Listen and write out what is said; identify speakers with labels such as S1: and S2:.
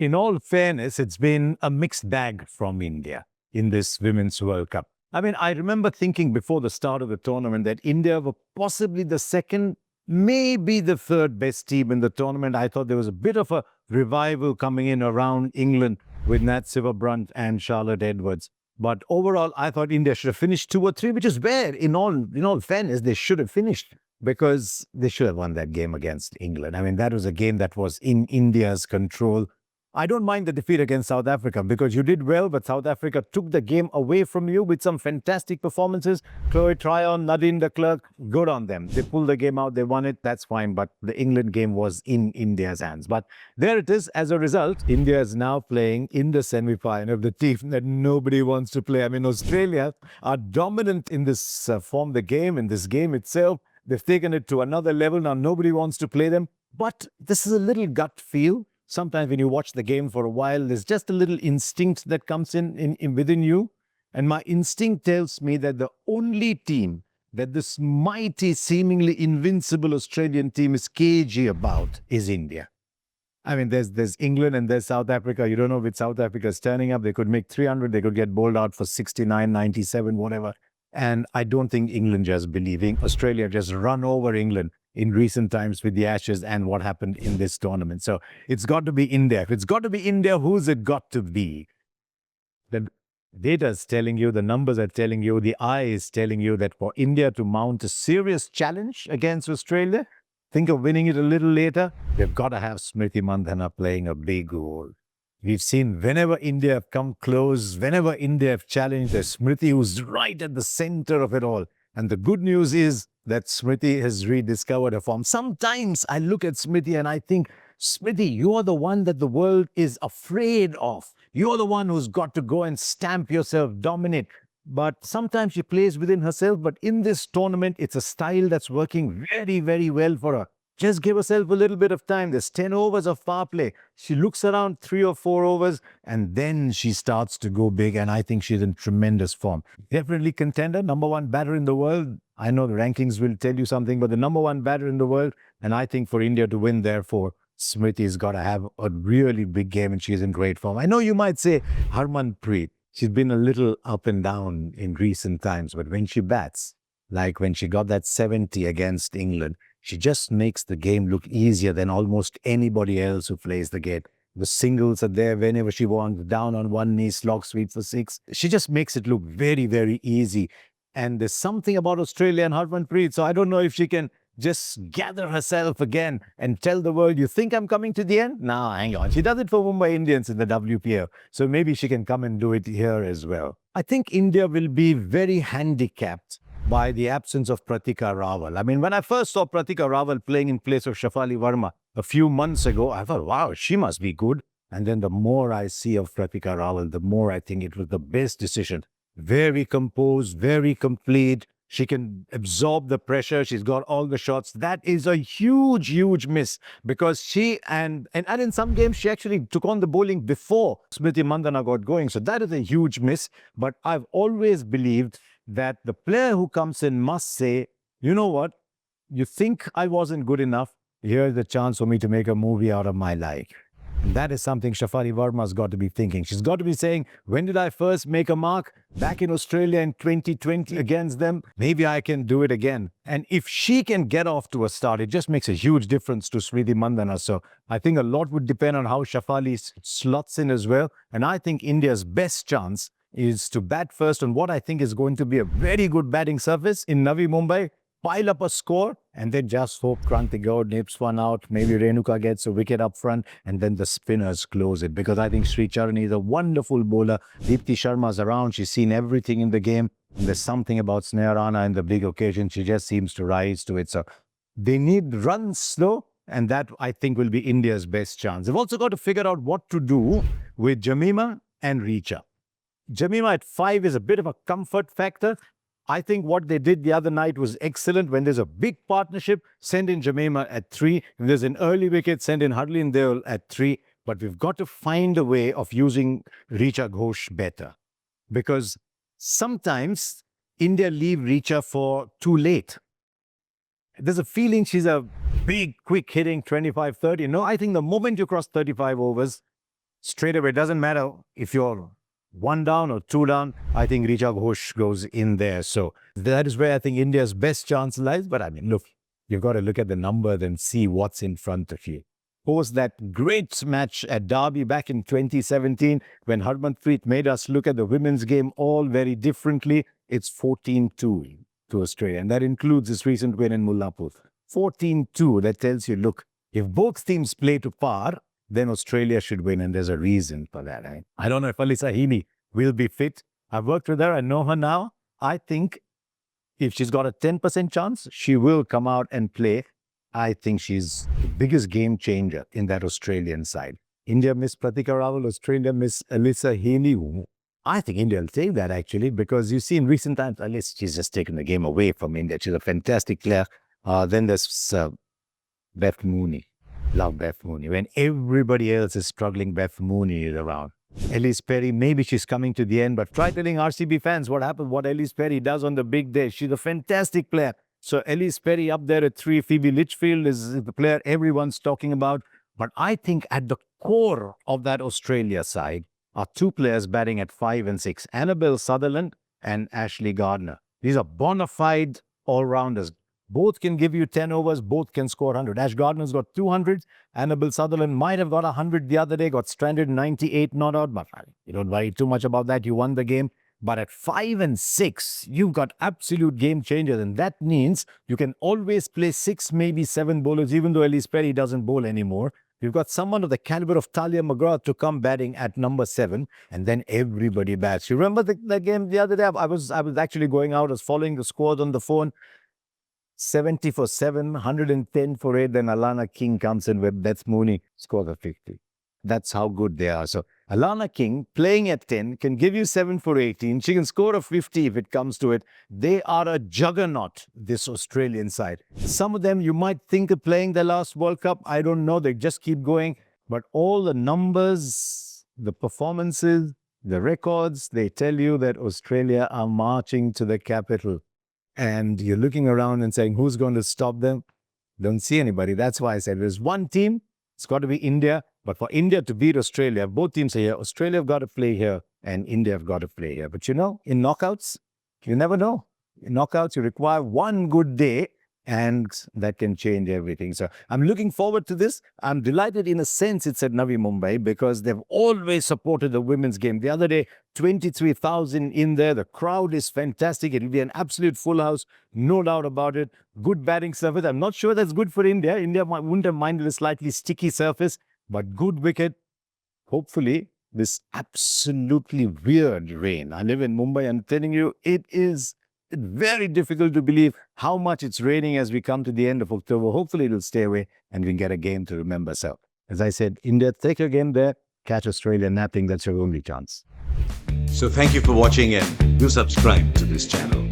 S1: in all fairness, it's been a mixed bag from India in this Women's World Cup. I mean, I remember thinking before the start of the tournament that India were possibly the second, maybe the third best team in the tournament. I thought there was a bit of a revival coming in around England with Nat Sivabrunt and Charlotte Edwards. But overall, I thought India should have finished 2 or 3, which is where, in all fairness, they should have finished, because they should have won that game against England. I mean, that was a game that was in India's control. I don't mind the defeat against South Africa because you did well, but South Africa took the game away from you with some fantastic performances. Chloe Tryon, Nadine de Klerk, good on them. They pulled the game out, they won it, that's fine. But the England game was in India's hands. But there it is. As a result, India is now playing in the semi-final of the team that nobody wants to play. I mean, Australia are dominant in this form, the game, in this game itself. They've taken it to another level. Now nobody wants to play them. But this is a little gut feel. Sometimes when you watch the game for a while, there's just a little instinct that comes in within you. And my instinct tells me that the only team that this mighty, seemingly invincible Australian team is cagey about is India. I mean, there's England and there's South Africa. You don't know which South Africa is turning up. They could make 300. They could get bowled out for 69, 97, whatever. And I don't think England just believing. Australia just run over England in recent times with the Ashes and what happened in this tournament. So it's got to be India. If it's got to be India, who's it got to be? The data is telling you, the numbers are telling you, the eye is telling you that for India to mount a serious challenge against Australia, think of winning it a little later, they've got to have Smriti Mandhana playing a big role. We've seen whenever India have come close, whenever India have challenged, there's Smriti who's right at the center of it all. And the good news is that Smriti has rediscovered her form. Sometimes I look at Smriti and I think, Smriti, you are the one that the world is afraid of. You're the one who's got to go and stamp yourself, dominate. But sometimes she plays within herself. But in this tournament, it's a style that's working very, very well for her. Just give herself a little bit of time. There's 10 overs of power play. She looks around 3 or 4 overs and then she starts to go big. And I think she's in tremendous form. Definitely contender, number 1 batter in the world. I know the rankings will tell you something, but the number 1 batter in the world. And I think for India to win, therefore, Smriti's got to have a really big game and she's in great form. I know you might say Harmanpreet. She's been a little up and down in recent times, but when she bats, like when she got that 70 against England, she just makes the game look easier than almost anybody else who plays the game. The singles are there whenever she wants, down on one knee, slog sweep for 6. She just makes it look very, very easy. And there's something about Australia and Harmanpreet, so I don't know if she can just gather herself again and tell the world, you think I'm coming to the end? No, hang on. She does it for Mumbai Indians in the WPL, so maybe she can come and do it here as well. I think India will be very handicapped by the absence of Pratika Rawal. I mean, when I first saw Pratika Rawal playing in place of Shafali Verma a few months ago, I thought, wow, she must be good. And then the more I see of Pratika Rawal, the more I think it was the best decision. Very composed, very complete. She can absorb the pressure. She's got all the shots. That is a huge, huge miss because she and in some games, she actually took on the bowling before Smriti Mandhana got going. So that is a huge miss. But I've always believed that the player who comes in must say, you know what, you think I wasn't good enough? Here's the chance for me to make a movie out of my life. And that is something Shafali Verma's got to be thinking. She's got to be saying, when did I first make a mark? Back in Australia in 2020 against them. Maybe I can do it again. And if she can get off to a start, it just makes a huge difference to Smriti Mandhana. So I think a lot would depend on how Shafali slots in as well. And I think India's best chance is to bat first on what I think is going to be a very good batting surface in Navi Mumbai, pile up a score, and then just hope Kranti Gaur nips one out. Maybe Renuka gets a wicket up front, and then the spinners close it. Because I think Sri Charani is a wonderful bowler. Deepti Sharma's around. She's seen everything in the game. And there's something about Sneha Rana in the big occasion. She just seems to rise to it. So they need runs slow, and that, I think, will be India's best chance. They've also got to figure out what to do with Jamima and Richa. Jamima at 5 is a bit of a comfort factor. I think what they did the other night was excellent. When there's a big partnership, send in Jamima at 3. If there's an early wicket, send in Harleen Deol at 3. But we've got to find a way of using Richa Ghosh better. Because sometimes India leave Richa for too late. There's a feeling she's a big, quick hitting 25-30. No, I think the moment you cross 35 overs, straight away, it doesn't matter if you're 1 down or 2 down, I think Richa Ghosh goes in there. So that is where I think India's best chance lies. But I mean, look, you've got to look at the numbers and see what's in front of you. Post that great match at Derby back in 2017, when Harmanpreet made us look at the women's game all very differently, it's 14-2 to Australia. And that includes this recent win in Mullapur. 14-2, that tells you, look, if both teams play to par, then Australia should win, and there's a reason for that. I don't know if Alyssa Heaney will be fit. I've worked with her, I know her now. I think if she's got a 10% chance, she will come out and play. I think she's the biggest game changer in that Australian side. India miss Pratika Rawal, Australia miss Alyssa Heaney. I think India will take that, actually, because you see in recent times, Alyssa, she's just taken the game away from India. She's a fantastic player. Then there's Beth Mooney. Love Beth Mooney. When everybody else is struggling, Beth Mooney is around. Elise Perry, maybe she's coming to the end, but try telling RCB fans what happened, what Elise Perry does on the big day. She's a fantastic player. So Elise Perry up there at 3, Phoebe Litchfield is the player everyone's talking about. But I think at the core of that Australia side are 2 players batting at 5 and 6, Annabelle Sutherland and Ashley Gardner. These are bona fide all-rounders. Both can give you 10 overs, both can score 100. Ash Gardner's got 200. Annabelle Sutherland might have got 100 the other day, got stranded 98 not out. But you don't worry too much about that. You won the game. But at 5 and 6, you've got absolute game changers. And that means you can always play 6, maybe 7 bowlers, even though Elise Perry doesn't bowl anymore. You've got someone of the caliber of Talia McGrath to come batting at number 7, and then everybody bats. You remember the game the other day? I was actually going out, I was following the scores on the phone. 70 for 7, 110 for 8. Then Alana King comes in with Beth Mooney, scores a 50. That's how good they are. So Alana King, playing at 10, can give you 7 for 18. She can score a 50 if it comes to it. They are a juggernaut, this Australian side. Some of them you might think of playing their last World Cup. I don't know. They just keep going. But all the numbers, the performances, the records, they tell you that Australia are marching to the capital. And you're looking around and saying, who's going to stop them? Don't see anybody. That's why I said there's one team. It's got to be India. But for India to beat Australia, both teams are here. Australia have got to play here and India have got to play here. But you know, in knockouts, you never know. In knockouts, you require one good day and that can change everything. So I'm looking forward to this. I'm delighted in a sense it's at Navi Mumbai because they've always supported the women's game. The other day, 23,000 in there. The crowd is fantastic. It'll be an absolute full house, no doubt about it. Good batting surface. I'm not sure that's good for India. India wouldn't have minded a slightly sticky surface, but good wicket. Hopefully, this absolutely weird rain. I live in Mumbai. I'm telling you, it is very difficult to believe how much it's raining as we come to the end of October. Hopefully, it'll stay away and we can get a game to remember. So, as I said, India, take a game there, catch Australia napping. That's your only chance.
S2: So thank you for watching and do subscribe to this channel.